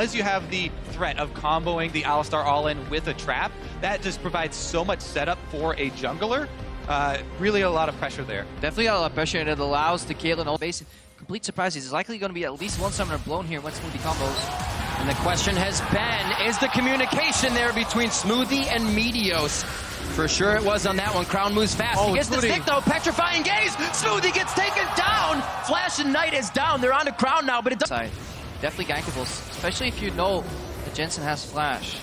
Because you have the threat of comboing the Alistar all-in with a trap, that just provides so much setup for a jungler. Really a lot of pressure there. Definitely a lot of pressure, and it allows the Caitlyn all base. Complete surprise. He's likely going to be at least one summoner blown here when Smoothie combos. And the question has been, is the communication there between Smoothie and Meteos? For sure it was on that one. Crown moves fast. He gets the stick though. Petrifying gaze. Smoothie gets taken down. Flash and Knight is down. They're on to Crown now, but it does. Definitely gankables, especially if you know that Jensen has Flash.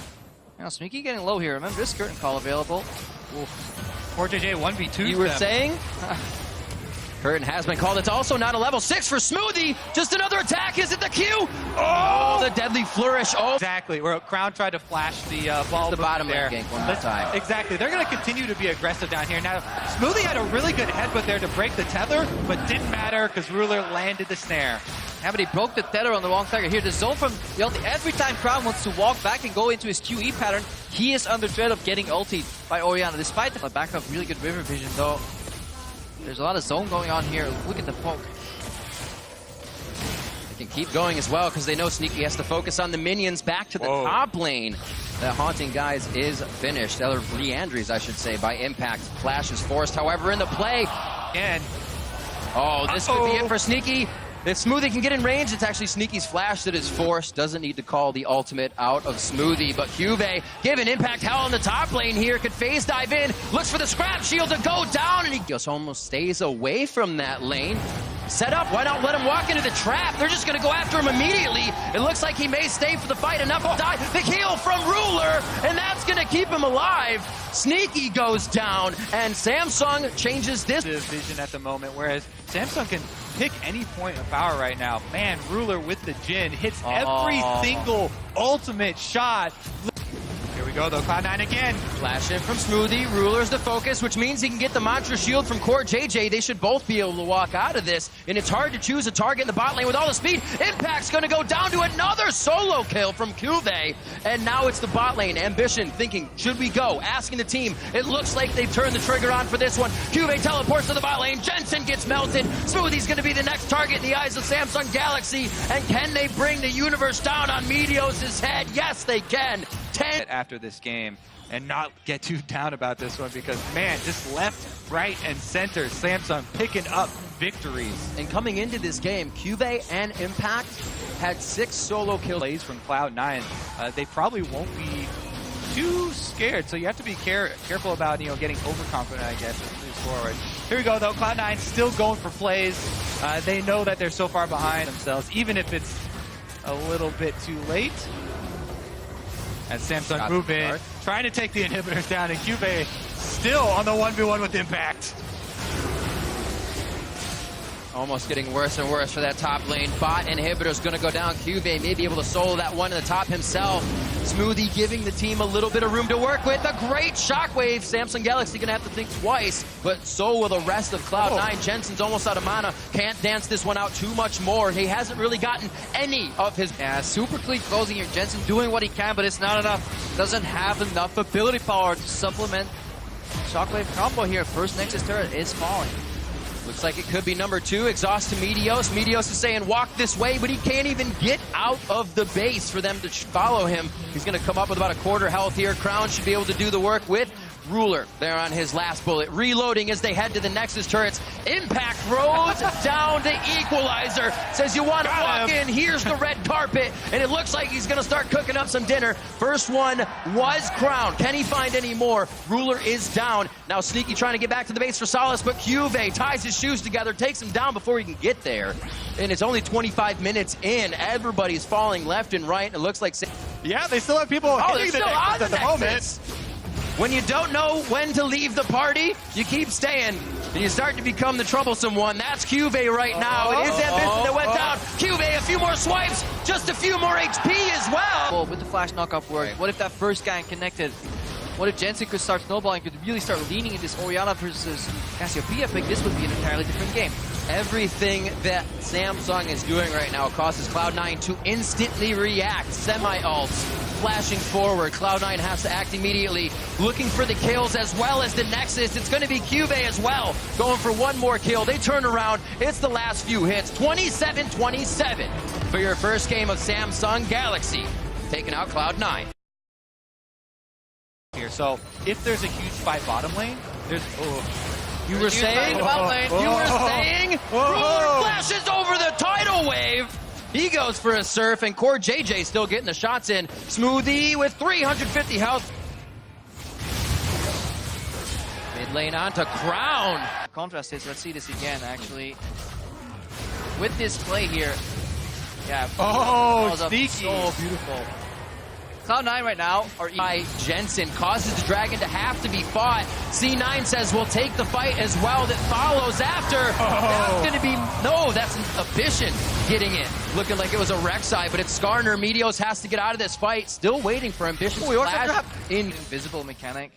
Now, Sneaky getting low here. Remember this curtain call available. Oof. Poor JJ 1v2. You were saying? Curtain has been called. It's also not a level 6 for Smoothie. Just another attack. Is it the Q? Oh, the deadly flourish. Oh, exactly. Where Crown tried to flash the ball. The bottom there. gank one more time. Exactly. They're going to continue to be aggressive down here. Now, Smoothie had a really good headbutt there to break the tether, but didn't matter because Ruler landed the snare. Yeah, but he broke the tether on the wrong target. Here, the zone from the ulti. Every time Crown wants to walk back and go into his QE pattern, he is under threat of getting ultied by Orianna. Despite the back of really good river vision, though, there's a lot of zone going on here. Look at the poke. They can keep going as well because they know Sneaky has to focus on the minions back to the top lane. The Haunting Guys is finished. Or Leandries, I should say, by impact. Flash is forced, however, in the play. And oh, this could be it for Sneaky. If Smoothie can get in range, it's actually Sneaky's Flash that is forced. Doesn't need to call the ultimate out of Smoothie. But Juve, given impact hell in the top lane here, could phase dive in. Looks for the scrap shield to go down, and he just almost stays away from that lane. Set up, why not let him walk into the trap? They're just gonna go after him immediately. It looks like he may stay for the fight. Enough to die. The heal from Ruler, and that's gonna keep him alive. Sneaky goes down, and Samsung changes this vision at the moment, whereas Samsung can pick any point of power right now. Man, Ruler with the Jhin hits every single ultimate shot. Here we go though, Cloud9 again. Flash in from Smoothie, Ruler's the focus, which means he can get the Mantra Shield from Core JJ. They should both be able to walk out of this, and it's hard to choose a target in the bot lane with all the speed. Impact's gonna go down to another solo kill from Juve, and now it's the bot lane. Ambition thinking, should we go? Asking the team. It looks like they've turned the trigger on for this one. Juve teleports to the bot lane, Jensen gets melted. Smoothie's gonna be the next target in the eyes of Samsung Galaxy, and can they bring the universe down on Meteos' head? Yes, they can. 10 after this game and not get too down about this one because, man, just left, right, and center, Samsung picking up victories. And coming into this game, Juve and Impact had 6 solo kills from Cloud9. They probably won't be too scared, so you have to be careful about, getting overconfident, I guess, as we move forward. Here we go, though. Cloud9 still going for plays. They know that they're so far behind themselves, even if it's a little bit too late. As Samsung move in, trying to take the inhibitors down, and Juve still on the 1v1 with Impact. Almost getting worse and worse for that top lane. Bot inhibitor's gonna go down. Juve may be able to solo that one in the top himself. Smoothie giving the team a little bit of room to work with. A great shockwave. Samsung Galaxy gonna have to think twice, but so will the rest of Cloud9. Jensen's almost out of mana. Can't dance this one out too much more. He hasn't really gotten any of his... Yeah, super clean closing here. Jensen doing what he can, but it's not enough. Doesn't have enough ability power to supplement shockwave combo here. First Nexus turret is falling. Looks like it could be number 2. Exhaust to Meteos. Meteos is saying walk this way, but he can't even get out of the base for them to follow him. He's going to come up with about a quarter health here. Crown should be able to do the work with Ruler there on his last bullet. Reloading as they head to the Nexus turrets. Impact rolls down to Equalizer. Says you want to walk in, here's the red carpet. And it looks like he's going to start cooking up some dinner. First one was Crown. Can he find any more? Ruler is down. Now Sneaky trying to get back to the base for Solace, but Juve ties his shoes together, takes him down before he can get there. And it's only 25 minutes in. Everybody's falling left and right. It looks like... Yeah, they still have people hitting the Nexus at the moment. When you don't know when to leave the party, you keep staying, and you start to become the troublesome one. That's Juve right now. It is Ambition that went down. Juve, a few more swipes, just a few more HP as well. Well, with the flash knockoff work, what if that first guy connected? What if Jensen could start snowballing, could really start leaning in this Orianna versus Cassiopeia pick? This would be an entirely different game. Everything that Samsung is doing right now causes Cloud9 to instantly react. Semi-ults. flashing forward. Cloud9 has to act immediately, looking for the kills as well as the Nexus. It's going to be QV as well, going for one more kill. They turn around. It's the last few hits. 27-27 for your first game of Samsung Galaxy, taking out Cloud9. Here, so if there's a huge fight bottom lane, there's You were saying? You were saying? Ruler flashes over the tidal wave. He goes for a surf, and Core JJ still getting the shots in. Smoothie with 350 health. Mid lane onto Crown. Contrast is, let's see this again, actually. With this play here, yeah. Sneaky. So beautiful. Cloud9 right now are By Jensen causes the dragon to have to be fought. C9 says we'll take the fight as well. That follows after. That's going to be that's Ambition getting it. Looking like it was a Rek'Sai, but it's Skarner. Meteos has to get out of this fight. Still waiting for Ambition's flash. Invisible mechanic,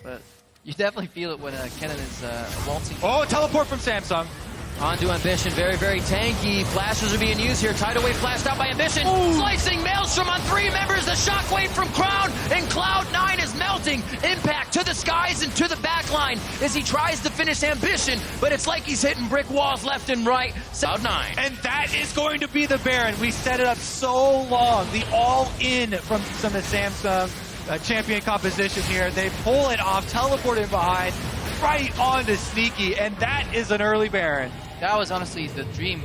but you definitely feel it when Kennen is waltzing. Teleport from Samsung. Onto Ambition, very, very tanky. Flashes are being used here. Tidal Wave flashed out by Ambition. Slicing Maelstrom on 3 members. The shockwave from Crown, and Cloud9 is melting. Impact to the skies and to the back line as he tries to finish Ambition, but it's like he's hitting brick walls left and right. Cloud9. And that is going to be the Baron. We set it up so long. The all-in from some of the Samsung champion composition here. They pull it off, teleport it behind, right onto Sneaky, and that is an early Baron. That was honestly the dream.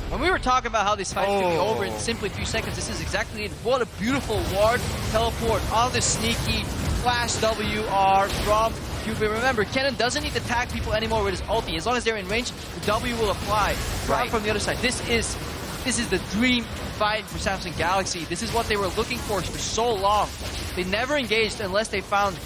When we were talking about how this fight could be over in simply 3 seconds, this is exactly it. What a beautiful ward teleport on the Sneaky flash WR from QB. Remember, Kennen doesn't need to tag people anymore with his ulti. As long as they're in range, the W will apply. Right from the other side. This is the dream fight for Samsung Galaxy. This is what they were looking for so long. They never engaged unless they found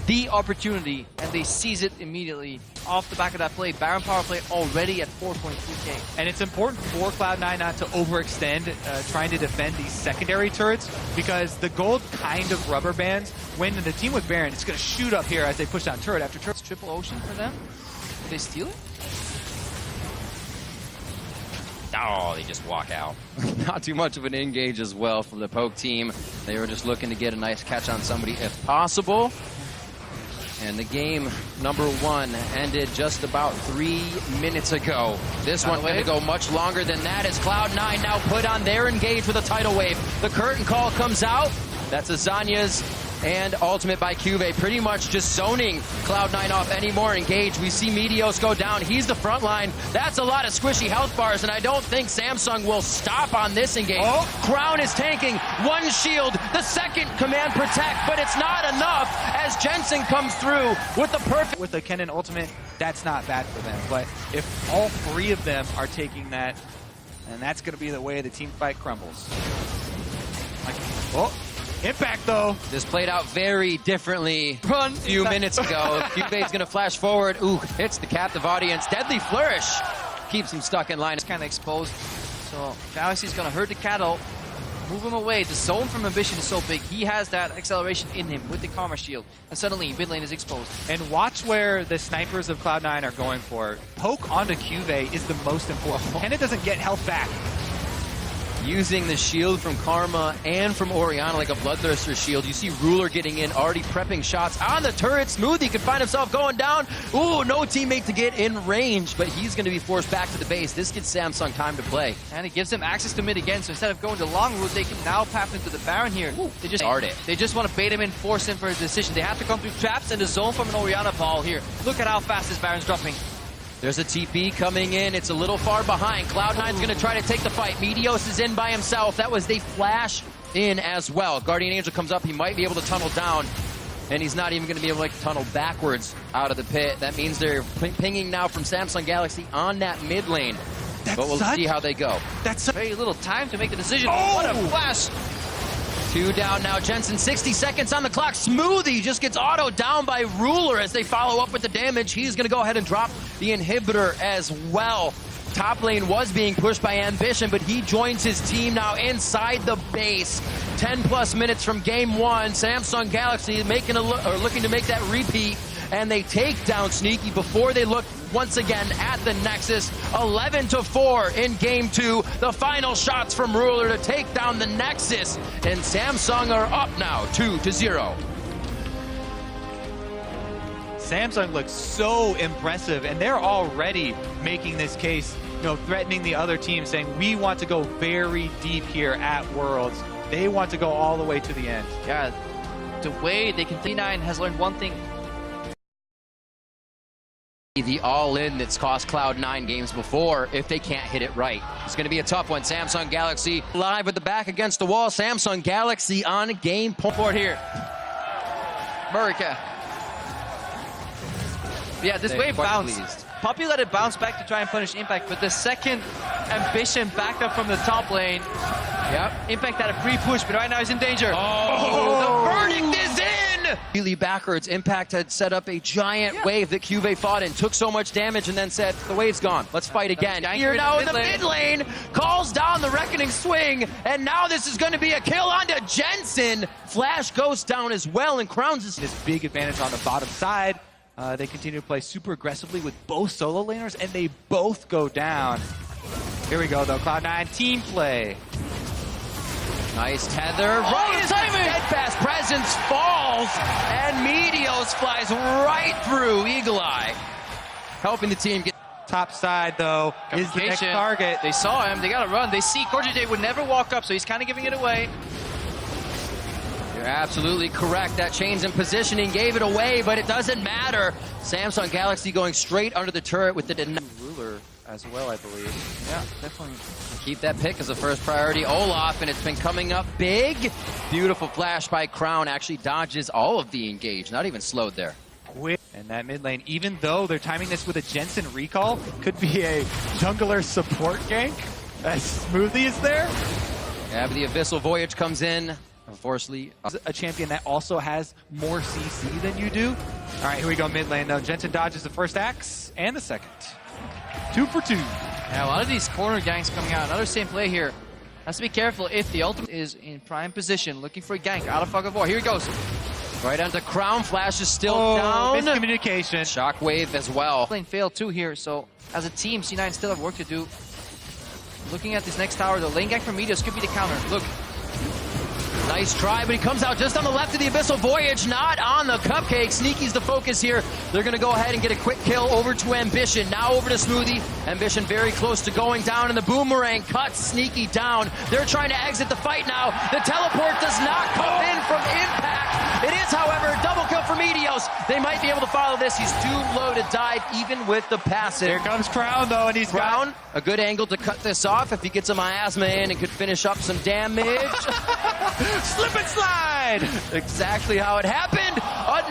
the opportunity, and they seize it immediately off the back of that play. Baron power play already at 4.3k. And it's important for Cloud9 not to overextend trying to defend these secondary turrets, because the gold kind of rubber bands when the team with Baron, it's going to shoot up here as they push down turret after turret. It's triple ocean for them. Did they steal it? Oh, they just walk out. Not too much of an engage as well from the Poke team. They were just looking to get a nice catch on somebody if possible. And the game number 1 ended just about 3 minutes ago. This one's going to go much longer than that as Cloud9 now put on their engage with a tidal wave. The curtain call comes out. That's Azania's and ultimate by QV, pretty much just zoning Cloud9 off any more engage. We see Meteos go down. He's the front line. That's a lot of squishy health bars, and I don't think Samsung will stop on this engage. Crown is tanking. 1 shield, the second command protect, but it's not enough as Jensen comes through with the perfect... With the Kennen ultimate, that's not bad for them. But if all 3 of them are taking that, and that's going to be the way the team fight crumbles. Impact, though. This played out very differently a few minutes ago. QV's going to flash forward. Ooh, hits the captive audience. Deadly Flourish keeps him stuck in line. It's kind of exposed. So Galaxy's going to hurt the cattle. Move him away. The zone from Ambition is so big. He has that acceleration in him with the Karma Shield. And suddenly, mid lane is exposed. And watch where the snipers of Cloud9 are going for. Poke onto QV is the most important. Kennen doesn't get health back. Using the shield from Karma and from Orianna like a Bloodthirster shield. You see Ruler getting in, already prepping shots on the turret. Smoothie could find himself going down. Ooh, no teammate to get in range, but he's going to be forced back to the base. This gives Samsung time to play. And it gives them access to mid again, so instead of going the long route, they can now path into the Baron here. They just start it. They just want to bait him in, force him for a decision. They have to come through traps and the zone from an Orianna ball here. Look at how fast this Baron's dropping. There's a TP coming in. It's a little far behind. Cloud9's going to try to take the fight. Meteos is in by himself. That was they flash in as well. Guardian Angel comes up. He might be able to tunnel down, and he's not even going to be able to tunnel backwards out of the pit. That means they're pinging now from Samsung Galaxy on that mid lane. But we'll see how they go. That's very little time to make a decision. What a flash! 2 down now. Jensen, 60 seconds on the clock. Smoothie just gets auto down by Ruler as they follow up with the damage. He's going to go ahead and drop the inhibitor as well. Top lane was being pushed by Ambition, but he joins his team now inside the base. 10+ minutes from game 1. Samsung Galaxy looking to make that repeat, and they take down Sneaky before they look once again at the Nexus. 11-4 in game 2. The final shots from Ruler to take down the Nexus. And Samsung are up now 2-0. Samsung looks so impressive, and they're already making this case, threatening the other team, saying, we want to go very deep here at Worlds. They want to go all the way to the end. Yeah, the way they can. C9 has learned one thing. The all-in that's cost Cloud9 games before if they can't hit it right. It's going to be a tough one. Samsung Galaxy live with the back against the wall. Samsung Galaxy on game point. Forward here. Murica. Yeah, this wave bounced. Poppy let it bounce back to try and punish Impact, but the second Ambition backed up from the top lane. Yep, Impact had a pre-push, but right now he's in danger. Oh, the verdict is in! Really backwards. Impact had set up a giant wave that QV fought in, took so much damage, and then said, the wave's gone. Let's fight again. Here now in the mid lane, calls down the Reckoning Swing, and now this is going to be a kill onto Jensen. Flash goes down as well and crowns this big advantage on the bottom side. They continue to play super aggressively with both solo laners, and they both go down. Here we go, though. Cloud9 team play. Nice tether. Right as the steadfast presence falls, and Meteos flies right through Eagle Eye, helping the team get. Top side, though, is the next target. They saw him. They got to run. They see CoreJJ would never walk up, so he's kind of giving it away. You're absolutely correct. That change in positioning gave it away, but it doesn't matter. Samsung Galaxy going straight under the turret with the Ruler as well, I believe. Yeah, definitely. Keep that pick as a first priority. Olaf, and it's been coming up big. Beautiful flash by Crown. Actually dodges all of the engage. Not even slowed there. Quick. And that mid lane, even though they're timing this with a Jensen recall, could be a jungler support gank as Smoothie is there. Yeah, but the Abyssal Voyage comes in. Unfortunately, a champion that also has more CC than you do. All right, here we go mid lane, though. Jensen dodges the first axe and the second. 2 for 2. Yeah, a lot of these corner ganks coming out. Another same play here. Has to be careful if the ultimate is in prime position, looking for a gank out of Fog of War. Here he goes. Right onto Crown. Flash is still down. Miscommunication. Shockwave as well. Lane failed too here, so as a team, C9 still have work to do. Looking at this next tower, the lane gank from Meteos could be the counter. Look. Nice try, but he comes out just on the left of the Abyssal Voyage, not on the Cupcake. Sneaky's the focus here. They're going to go ahead and get a quick kill over to Ambition. Now over to Smoothie. Ambition very close to going down, and the Boomerang cuts Sneaky down. They're trying to exit the fight now. The teleport does not come in from Impact. It is, however, a double kill for Meteos. They might be able to follow this. He's too low to dive, even with the passive. Here comes Crown, though, and he's Crown, a good angle to cut this off if he gets a miasma in and could finish up some damage. Slip and slide! Exactly how it happened.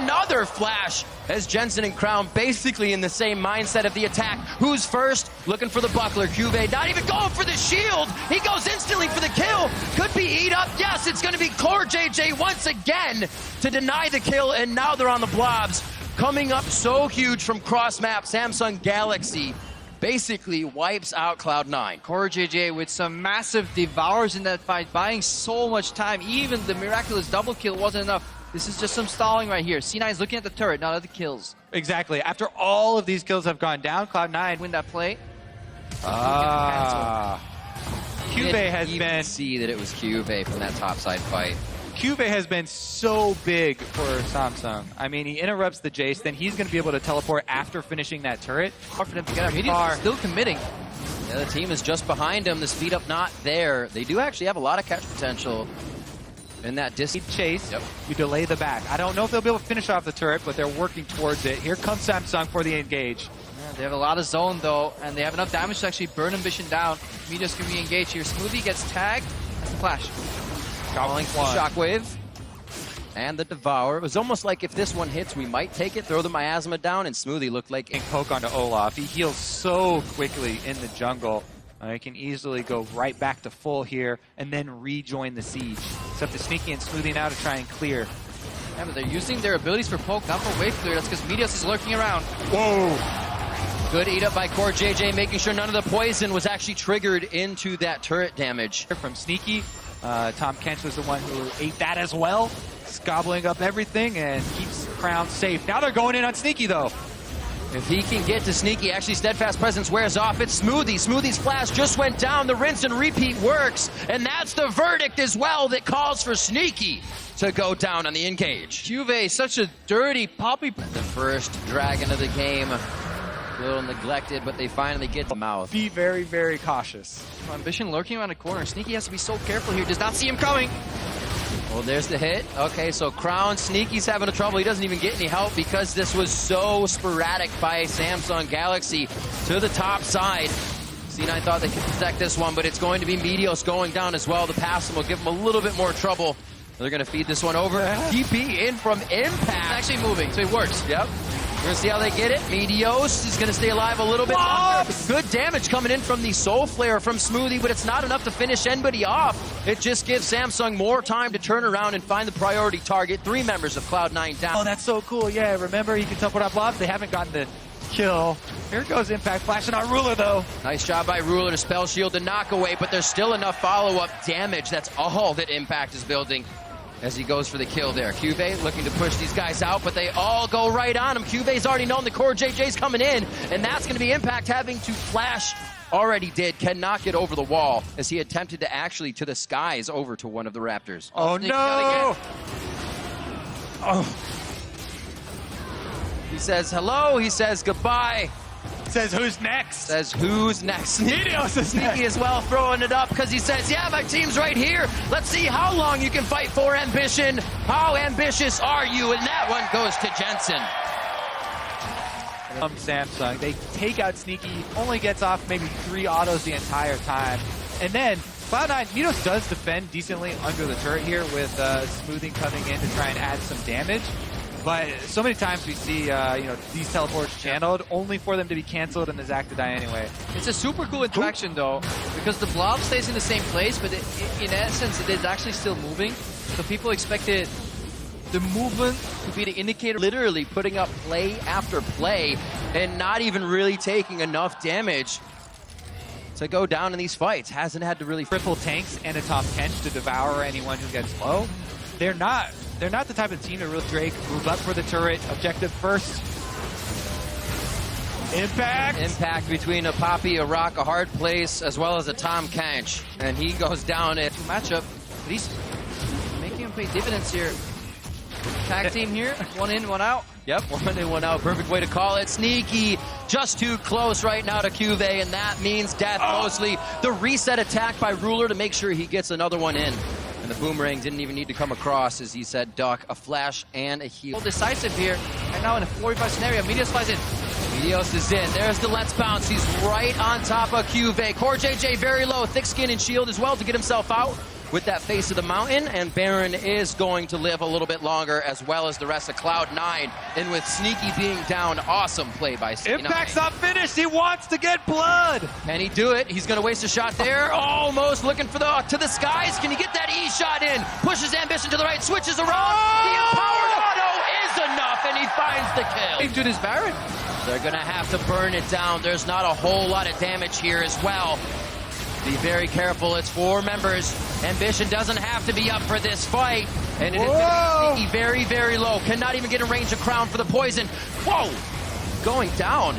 Another flash as Jensen and Crown basically in the same mindset of the attack. Who's first? Looking for the buckler. QV not even going for the shield. He goes instantly for the kill. Could be eat up. Yes, it's going to be CoreJJ once again to deny the kill, and now they're on the blobs. Coming up so huge from cross map. Samsung Galaxy basically wipes out Cloud9. CoreJJ with some massive devours in that fight, buying so much time. Even the miraculous double kill wasn't enough. This is just some stalling right here. C9 is looking at the turret, not at the kills. Exactly. After all of these kills have gone down, Cloud9 win that play. QV has been... see that it was QV from that topside fight. QV has been so big for Samsung. I mean, he interrupts the Jace, then he's going to be able to teleport after finishing that turret. Hard for them to get him. He's still committing. Yeah, the team is just behind him. The speed up not there. They do actually have a lot of catch potential in that distance. Chase, you delay the back. I don't know if they'll be able to finish off the turret, but they're working towards it. Here comes Samsung for the engage. Yeah, they have a lot of zone, though, and they have enough damage to actually burn Ambition down. Meteos can re-engage here. Smoothie gets tagged. That's the flash. Calling for Shockwave. And the Devour. It was almost like if this one hits, we might take it, throw the miasma down, and Smoothie looked like... Poke onto Olaf. He heals so quickly in the jungle. He can easily go right back to full here and then rejoin the siege. It's up to Sneaky and Smoothie now to try and clear. Yeah, but they're using their abilities for poke, not for wave clear. That's because Meteos is lurking around. Whoa! Good eat up by CoreJJ, making sure none of the poison was actually triggered into that turret damage. From Sneaky, Tom Kent was the one who ate that as well, gobbling up everything and keeps Crown safe. Now they're going in on Sneaky, though. If he can get to Sneaky, actually Steadfast Presence wears off. It's Smoothie. Smoothie's flash just went down. The rinse and repeat works. And that's the verdict as well that calls for Sneaky to go down on the Engage. Juve, such a dirty poppy. The first dragon of the game. A little neglected, but they finally get the mouth. Be very, very cautious. Ambition lurking around the corner. Sneaky has to be so careful here. Does not see him coming. Well, there's the hit. Okay, so Crown, Sneaky's having a trouble. He doesn't even get any help because this was so sporadic by Samsung Galaxy to the top side. C9 thought they could protect this one, but it's going to be Meteos going down as well. The pass will give him a little bit more trouble. They're going to feed this one over. DP in from Impact. It's actually moving, so it works. Yep. We're going to see how they get it. Meteos is going to stay alive a little bit longer. Good damage coming in from the Soul Flare from Smoothie, but it's not enough to finish anybody off. It just gives Samsung more time to turn around and find the priority target. 3 members of Cloud9 down. Oh, that's so cool. Yeah, remember, you can teleport off. They haven't gotten the kill. Here goes Impact flashing on Ruler, though. Nice job by Ruler to spell shield the knockaway, but there's still enough follow-up damage. That's all that Impact is building as he goes for the kill there. Cuvée looking to push these guys out, but they all go right on him. Cuvé's already known the core JJ's coming in, and that's going to be Impact having to flash. Already did, cannot get over the wall as he attempted to actually to the skies over to one of the Raptors. Oh, no! Oh. He says hello, he says goodbye. Says who's next? Says who's next? Meteos is Sneaky next. as well, throwing it up because he says, yeah, my team's right here. Let's see how long you can fight for Ambition. How ambitious are you? And that one goes to Jensen. Samsung, they take out Sneaky, only gets off maybe 3 autos the entire time. And then Cloud9, Meteos does defend decently under the turret here with Smoothing coming in to try and add some damage. But so many times we see, these teleports channeled only for them to be canceled and the Zac to die anyway. It's a super cool interaction though, because the blob stays in the same place, but in essence it is actually still moving. So people expected the movement to be the indicator. Literally putting up play after play and not even really taking enough damage to go down in these fights. Hasn't had to really Triple tanks and a top 10 to devour anyone who gets low. They're not the type of team to really Drake move up for the turret. Objective first. Impact between a Poppy, a Rock, a Hard Place, as well as a Tom Kench. And he goes down at matchup. But he's making him pay dividends here. Tag team here, 1 in, 1 out. Yep, 1 in, 1 out. Perfect way to call it. Sneaky, just too close right now to Cuvée, and that means death mostly. The reset attack by Ruler to make sure he gets another one in. And the boomerang didn't even need to come across, as he said, duck, a flash, and a heal. Well, decisive here. Right now in a 45 scenario, Meteos flies in. Meteos is in. There's the Let's Bounce. He's right on top of Cuvée. Core JJ very low, thick skin and shield as well to get himself out with that face of the mountain. And Baron is going to live a little bit longer, as well as the rest of Cloud9. And with Sneaky being down, awesome play by C9. Impact's not finished. He wants to get blood. Can he do it? He's going to waste a shot there. Almost looking for to the skies. Can he get that E shot in? Pushes Ambition to the right, switches around. The empowered auto is enough, and he finds the kill. Into this Baron. They're going to have to burn it down. There's not a whole lot of damage here as well. Be very careful. It's 4 members. Ambition doesn't have to be up for this fight. And it is going to be Sneaky very, very low. Cannot even get a range of Crown for the poison. Whoa! Going down.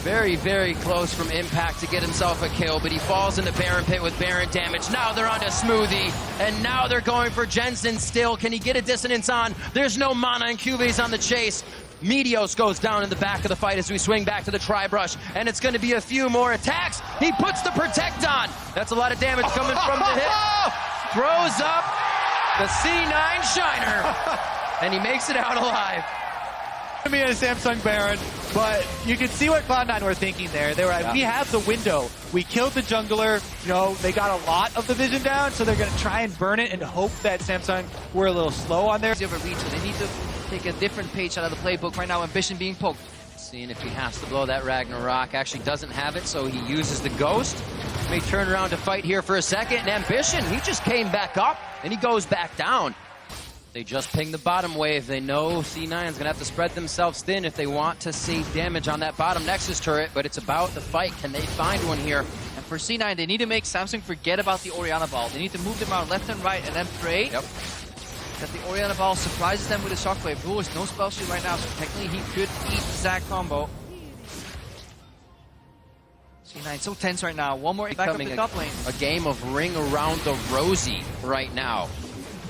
Very, very close from Impact to get himself a kill, but he falls in the Baron pit with Baron damage. Now they're on to Smoothie, and now they're going for Jensen still. Can he get a dissonance on? There's no mana, and Cuvé's on the chase. Meteos goes down in the back of the fight as we swing back to the Tri-Brush, and it's going to be a few more attacks. He puts the Protect on. That's a lot of damage coming from the hit. Throws up the C9 Shiner, and he makes it out alive. Me and a Samsung Baron, but you can see what Cloud9 were thinking there. They were like, we have the window. We killed the jungler. They got a lot of the vision down, so they're going to try and burn it and hope that Samsung were a little slow on there. Overreach, so they need to take a different page out of the playbook right now. Ambition being poked. Seeing if he has to blow that Ragnarok. Actually doesn't have it, so he uses the Ghost. May turn around to fight here for a second. And Ambition, he just came back up, and he goes back down. They just ping the bottom wave. They know C9 is going to have to spread themselves thin if they want to save damage on that bottom Nexus turret, but it's about the fight. Can they find one here? And for C9, they need to make Samsung forget about the Orianna ball. They need to move them out left and right and then pray that the Orianna ball surprises them with a shockwave. Rule is no spell shield right now, so technically he could eat the Zac combo. C9 so tense right now. One more back up the top lane. A game of ring around the rosy right now.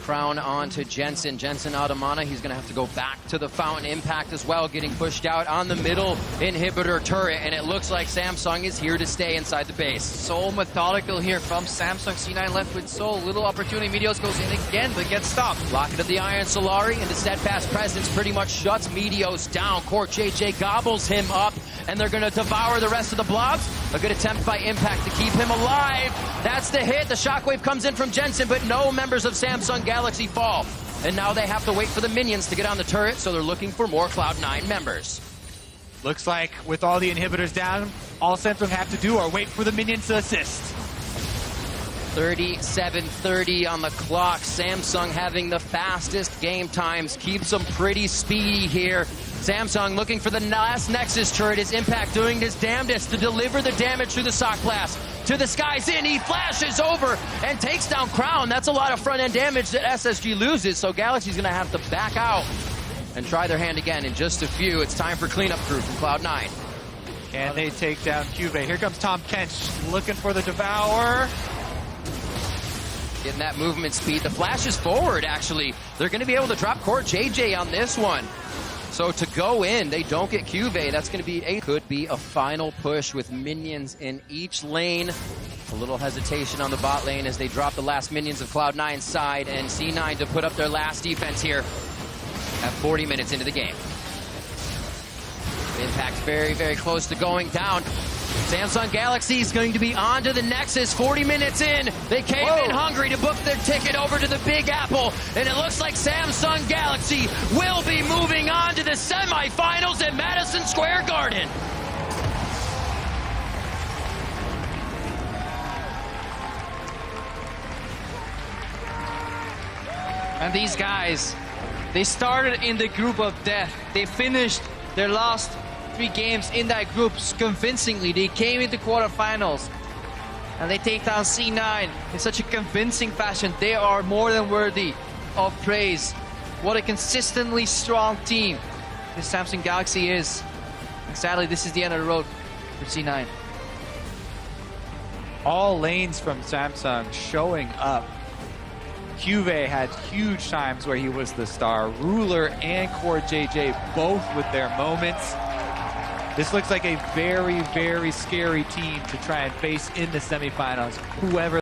Crown on to Jensen. Jensen out of mana. He's going to have to go back to the Fountain Impact as well, getting pushed out on the middle inhibitor turret, and it looks like Samsung is here to stay inside the base. So methodical here from Samsung. C9 left with so little opportunity. Meteos goes in again, but gets stopped. Locket of the Iron Solari, and the steadfast presence pretty much shuts Meteos down. Court JJ gobbles him up, and they're going to devour the rest of the blobs. A good attempt by Impact to keep him alive. That's the hit. The shockwave comes in from Jensen, but no members of Samsung Galaxy fall. And now they have to wait for the minions to get on the turret, so they're looking for more Cloud9 members. Looks like with all the inhibitors down, all Samsung have to do are wait for the minions to assist. 37:30 on the clock. Samsung having the fastest game times. Keeps them pretty speedy here. Samsung looking for the last Nexus turret. Is Impact doing his damnedest to deliver the damage through the Sock Blast. To the skies in, he flashes over and takes down Crown. That's a lot of front-end damage that SSG loses, so Galaxy's going to have to back out and try their hand again in just a few. It's time for cleanup crew from Cloud9. Can they take down Cuvee? Here comes Tom Kench looking for the Devour. Getting that movement speed. The flash is forward, actually. They're going to be able to drop Court JJ on this one. So to go in, they don't get Cuvee. That's going to be could be a final push with minions in each lane. A little hesitation on the bot lane as they drop the last minions of Cloud9's side, and C9 to put up their last defense here at 40 minutes into the game. Impact's very, very close to going down. Samsung Galaxy is going to be on to the Nexus 40 minutes in. They came in hungry to book their ticket over to the Big Apple, and it looks like Samsung Galaxy will be moving on to the semifinals at Madison Square Garden. And these guys, they started in the group of death. They finished their last 3 games in that group convincingly. They came into quarterfinals and they take down C9 in such a convincing fashion. They are more than worthy of praise. What a consistently strong team this Samsung Galaxy is. And sadly, this is the end of the road for C9. All lanes from Samsung showing up. Cuvee had huge times where he was the star. Ruler and Court JJ both with their moments. This looks like a very, very scary team to try and face in the semifinals, whoever